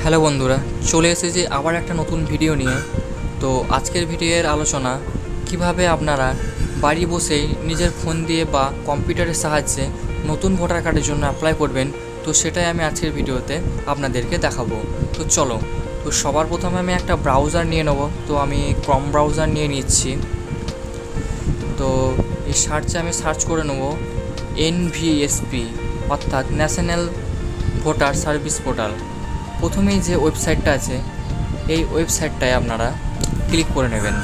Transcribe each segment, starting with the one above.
Hello বন্ধুরা, চলে এসেছি আবার একটা নতুন ভিডিও নিয়ে। তো আজকের ভিডিওর আলোচনা কিভাবে আপনারা বাড়ি বসেই নিজের ফোন দিয়ে বা কম্পিউটারের সাহায্যে নতুন ভোটার কার্ডের জন্য অ্যাপ্লাই করবেন। তো সেটাই আমি আজকের ভিডিওতে আপনাদেরকে দেখাবো। তো চলো, তো সবার প্রথমে আমি একটা ব্রাউজার নিয়ে নেব। তো আমি ক্রম ব্রাউজার নিয়ে নিচ্ছি। তো এই সার্চে আমি সার্চ করে নেব NVSP, অর্থাৎ ন্যাশনাল ভোটার সার্ভিস পোর্টাল। প্রথমেই যে ওয়েবসাইটটা আছে এই ওয়েবসাইটটায় আপনারা ক্লিক করে নেবেন।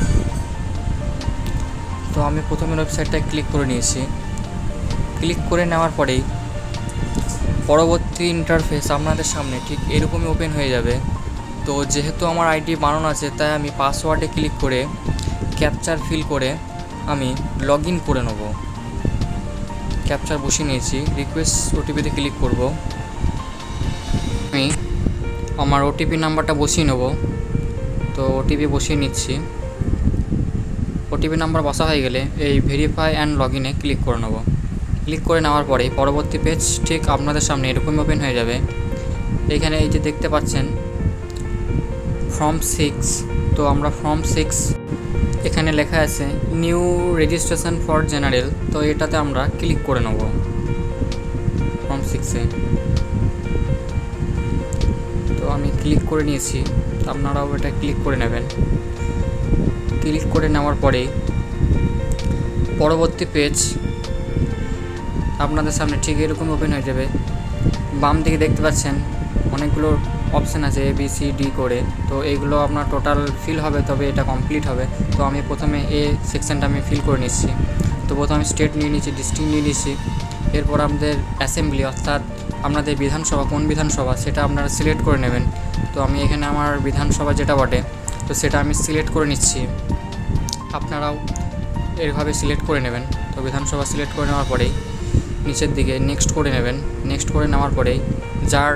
তো আমি প্রথমের ওয়েবসাইটটায় ক্লিক করে নিয়েছি। ক্লিক করে নেওয়ার পরেই পরবর্তী ইন্টারফেস আপনাদের সামনে ঠিক এরকমই ওপেন হয়ে যাবে। তো যেহেতু আমার আইডি বানানো আছে, তাই আমি পাসওয়ার্ডে ক্লিক করে ক্যাপচার ফিল করে আমি লগ ইন করে নেব। ক্যাপচার বসিয়ে নিয়েছি, রিকোয়েস্ট ওটিপিতে ক্লিক করব। আমি আমার ওটিপি নাম্বারটা বসিয়ে নেব। তো ওটিপি বসিয়ে নিচ্ছি। ওটিপি নাম্বার বসা হয়ে গেলে এই ভেরিফাই অ্যান্ড লগ ইনে ক্লিক করে নেব। ক্লিক করে নেওয়ার পরে পরবর্তী পেজ ঠিক আপনাদের সামনে এরকমই ওপেন হয়ে যাবে। এখানে এই যে দেখতে পাচ্ছেন ফর্ম 6। তো আমরা ফর্ম 6, এখানে লেখা আছে নিউ রেজিস্ট্রেশন ফর জেনারেল। তো এটাতে আমরা ক্লিক করে নেব ফর্ম 6-এ। তো আমি ক্লিক করে নিয়েছি, আপনারাও এটা ক্লিক করে নেবেন। ক্লিক করে নেওয়ার পরেই পরবর্তী পেজ আপনাদের সামনে ঠিক এরকম ওপেন হয়ে যাবে। বাম দিকে দেখতে পাচ্ছেন অনেকগুলো অপশান আছে ABCD করে। তো এইগুলো আপনার টোটাল ফিল হবে, তবে এটা কমপ্লিট হবে। তো আমি প্রথমে এ সেকশানটা আমি ফিল করে নিচ্ছি। তো প্রথমে স্টেট নিয়ে নিচ্ছি, ডিস্ট্রিক্ট নিয়ে নিচ্ছি। এরপর আমাদের অ্যাসেম্বলি, অর্থাৎ আপনাদের বিধানসভা কোন বিধানসভা সেটা আপনারা সিলেক্ট করে নেবেন। তো আমি এখানে আমার বিধানসভা যেটা বটে, তো সেটা আমি সিলেক্ট করে নিচ্ছি। আপনারাও এভাবে সিলেক্ট করে নেবেন। তো বিধানসভা সিলেক্ট করে নেওয়ার পরেই নিচের দিকে নেক্সট করে নেবেন। নেক্সট করে নেওয়ার পরেই যার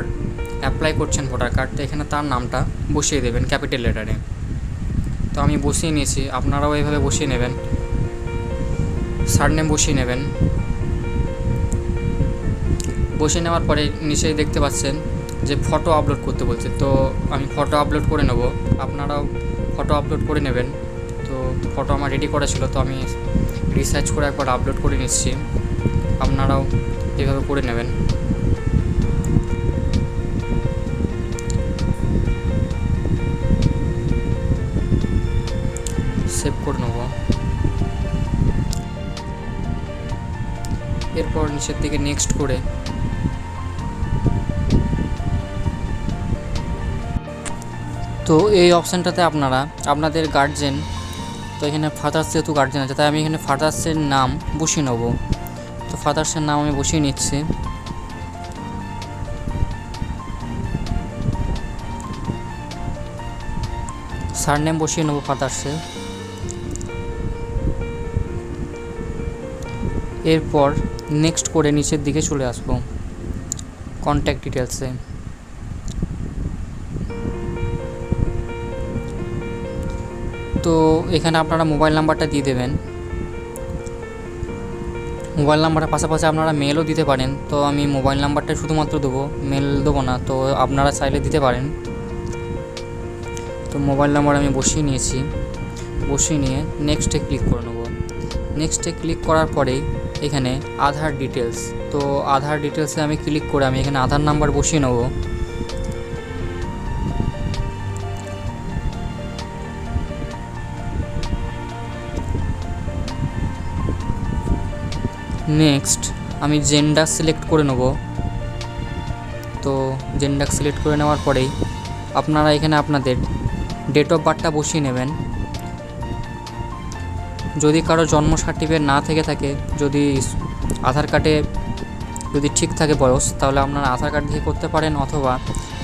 অ্যাপ্লাই করছেন ভোটার কার্ড, তো এখানে তার নামটা বসিয়ে দেবেন ক্যাপিটাল লেটারে। তো আমি বসিয়ে নিয়েছি, আপনারাও এইভাবে বসিয়ে নেবেন। সারনেম বসিয়ে নেবেন। বসিয়ে নেওয়ার পরে নিচেই দেখতে পাচ্ছেন যে ফটো আপলোড করতে বলছে। তো আমি ফটো আপলোড করে নেব, আপনারাও ফটো আপলোড করে নেবেন। তো ফটো আমার রেডি করা ছিল, তো আমি রিসার্চ করে একবার আপলোড করে নিচ্ছি। আপনারাও এভাবে করে নেবেন। সেভ করে নেব। এরপর নিচের দিকে নেক্সট করে তো এই অপশানটাতে আপনারা আপনাদের গার্জেন, তো এখানে ফাদার্স যেহেতু গার্জেন আছে, তাই আমি এখানে ফাদার্সের নাম বসিয়ে নেব। তো ফাদার্সের নাম আমি বসিয়ে নিচ্ছি। সারনেম বসিয়ে নেব ফাদার্সের। এরপর নেক্সট করে নিচের দিকে চলে আসব কন্ট্যাক্ট ডিটেলসে। তো এখানে আপনারা মোবাইল নাম্বারটা দিয়ে দেবেন। মোবাইল নাম্বারের পাশাপাশি আপনারা মেলও দিতে পারেন। তো আমি মোবাইল নাম্বারটা শুধুমাত্র দেবো, মেল দেবো না। তো আপনারা চাইলে দিতে পারেন। তো মোবাইল নাম্বার আমি বসিয়ে নিয়েছি। বসিয়ে নিয়ে নেক্সটে ক্লিক করে নেব। নেক্সটে ক্লিক করার পরেই এখানে আধার ডিটেলস, তো আধার ডিটেলসে আমি ক্লিক করে আমি এখানে আধার নাম্বার বসিয়ে নেব। নেক্সট আমি জেন্ডার সিলেক্ট করে নেব। তো জেন্ডার সিলেক্ট করে নেওয়ার পরেই আপনারা এখানে আপনাদের ডেট অফ বার্থটা বসিয়ে নেবেন। যদি কারো জন্ম সার্টিফিকেট না থেকে থাকে, যদি আধার কার্ডে যদি ঠিক থাকে বয়স, তাহলে আপনারা আধার কার্ড দেখে করতে পারেন, অথবা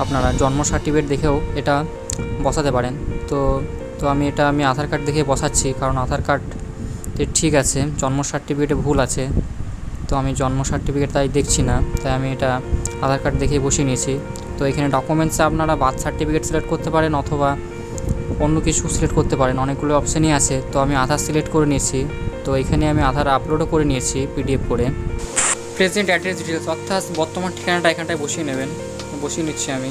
আপনারা জন্ম সার্টিফিকেট দেখেও এটা বসাতে পারেন। তো তো আমি আধার কার্ড দেখে বসাচ্ছি, কারণ আধার কার্ডে ঠিক আছে, জন্ম সার্টিফিকেটে ভুল আছে। তো আমি জন্ম সার্টিফিকেট তাই দেখছি না, তাই আমি এটা আধার কার্ড দেখেই বসিয়ে নিয়েছি। তো এখানে ডকুমেন্টসে আপনারা বার্থ সার্টিফিকেট সিলেক্ট করতে পারেন, অথবা অন্য কিছু সিলেক্ট করতে পারেন, অনেকগুলো অপশানই আছে। তো আমি আধার সিলেক্ট করে নিয়েছি। তো এখানে আমি আধার আপলোডও করে নিয়েছি PDF করে। প্রেজেন্ট অ্যাড্রেস ডিটেলস, অর্থাৎ বর্তমান ঠিকানাটা এখানটায় বসিয়ে নেবেন। বসিয়ে নিচ্ছি আমি।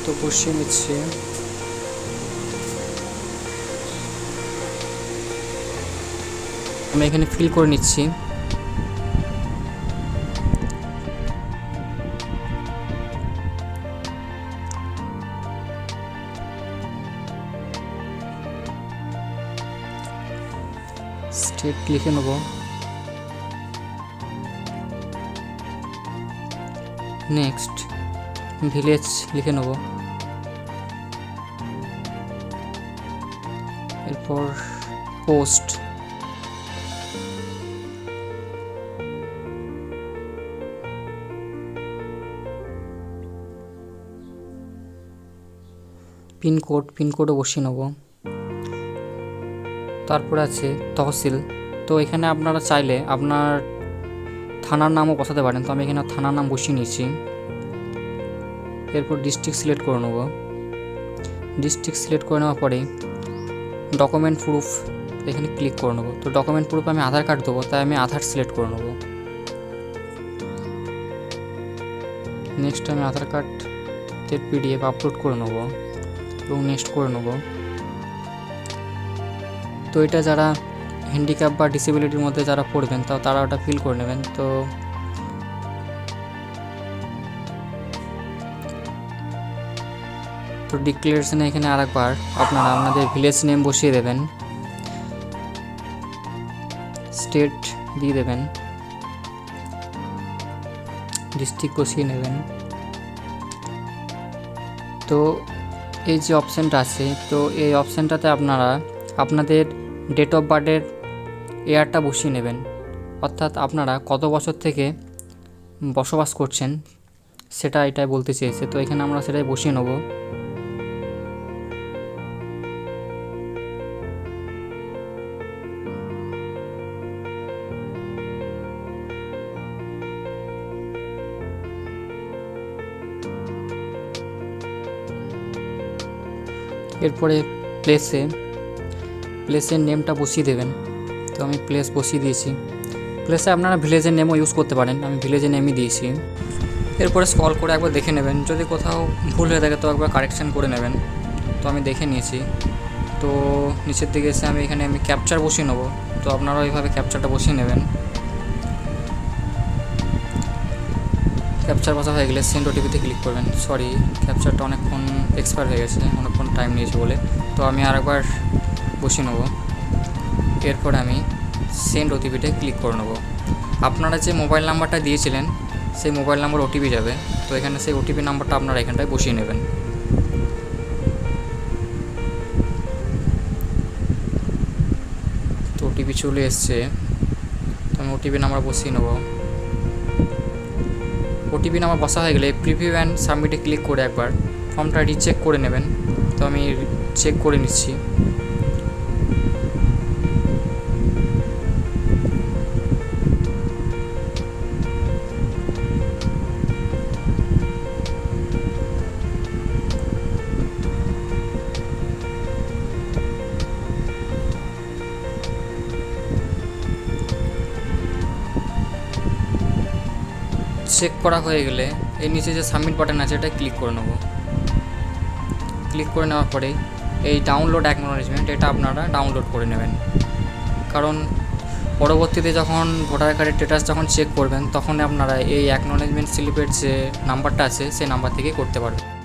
তো বসিয়ে নিচ্ছি। আমি এখানে ফিল করে নিচ্ছি। স্টেট লিখে নেব, নেক্সট ভিলেজ লিখে নেব, এরপর পোস্ট, পিনকোডও বসিয়ে নেব। তারপরে আছে তহসিল। তো এখানে আপনারা চাইলে আপনার থানার নামও বসাতে পারেন, তো আমি এখানে থানার নাম বসিয়ে নিয়েছি। এরপর ডিস্ট্রিক্ট সিলেক্ট করে নেব। ডিস্ট্রিক্ট সিলেক্ট করে নেওয়ার পরেই ডকুমেন্ট প্রুফ এখানে ক্লিক করে নেব। তো ডকুমেন্ট প্রুফ আমি আধার কার্ড দেবো, তাই আমি আধার সিলেক্ট করে নেব। নেক্সট আমি আধার কার্ডের পিডিএফ আপলোড করে নেব এবং নেক্সট করে নেব। তো এটা যারা হ্যান্ডিক্যাপ বা ডিসেবিলিটির মধ্যে যারা পড়বেন তারা ওটা ফিল করে নেবেন। তো ডিক্লারেশনে এখানে আরেকবার আপনারা আপনাদের ভিলেজ নেম বসিয়ে দেবেন, স্টেট দিয়ে দেবেন, ডিস্ট্রিক্ট বসিয়ে নেবেন। তো এই যে অপশানটা আছে, তো এই অপশানটাতে আপনারা আপনাদের ডেট অফ বার্থের ইয়ারটা বসিয়ে নেবেন, অর্থাৎ আপনারা কত বছর থেকে বসবাস করছেন সেটা এটাই বলতে চেয়েছে। তো এখানে আমরা সেটাই বসিয়ে নেব। এরপরে প্লেসের নেমটা বসিয়ে দেবেন। তো আমি প্লেস বসিয়ে দিয়েছি। প্লেসে আপনারা ভিলেজের নেমও ইউজ করতে পারেন, আমি ভিলেজের নেমই দিয়েছি। এরপরে স্ক্রল করে একবার দেখে নেবেন, যদি কোথাও ভুল হয়ে থাকে তো একবার কারেকশান করে নেবেন। তো আমি দেখে নিয়েছি। তো নিচের দিকে এসে আমি ক্যাপচার বসিয়ে নেব। তো আপনারা ওইভাবে ক্যাপচারটা বসিয়ে নেবেন। ক্যাপচার বসা হয়ে গেলে সেন্ড ওটিপিতে ক্লিক করবেন। সরি, ক্যাপচারটা অনেকক্ষণ এক্সপায়ার হয়ে গেছে, অনেকক্ষণ টাইম নিয়েছে বলে। তো আমি আরেকবার বসিয়ে নেব। এরপর আমি সেন্ড ওটিপিতে ক্লিক করে নেব। আপনারা যে মোবাইল নাম্বারটা দিয়েছিলেন সেই মোবাইল নাম্বার ওটিপি যাবে। তো এখানে সেই ওটিপি নাম্বারটা আপনারা এখানটায় বসিয়ে নেবেন। তো ওটিপি চলে এসছে, তো আমি ওটিপি নাম্বার বসিয়ে নেব। ওটিপি নাম্বার বসা হয়ে গেলে প্রিভিউ অ্যান্ড সাবমিটে ক্লিক করে একবার ফর্মটা রিচেক করে নেবেন। তো আমি চেক করে নিচ্ছি। চেক করা হয়ে গেলে এই নিচে যে সাবমিট বাটন আছে এটা ক্লিক করে নেব। ক্লিক করে নেওয়ার পরে এই ডাউনলোড অ্যাকনোলেজমেন্ট এটা আপনারা ডাউনলোড করে নেবেন, কারণ পরবর্তীতে যখন ভোটার কার্ডের স্ট্যাটাস যখন চেক করবেন তখন আপনারা এই অ্যাকনোলেজমেন্ট স্লিপের যে নাম্বারটা আছে সেই নাম্বার থেকে করতে পারবেন।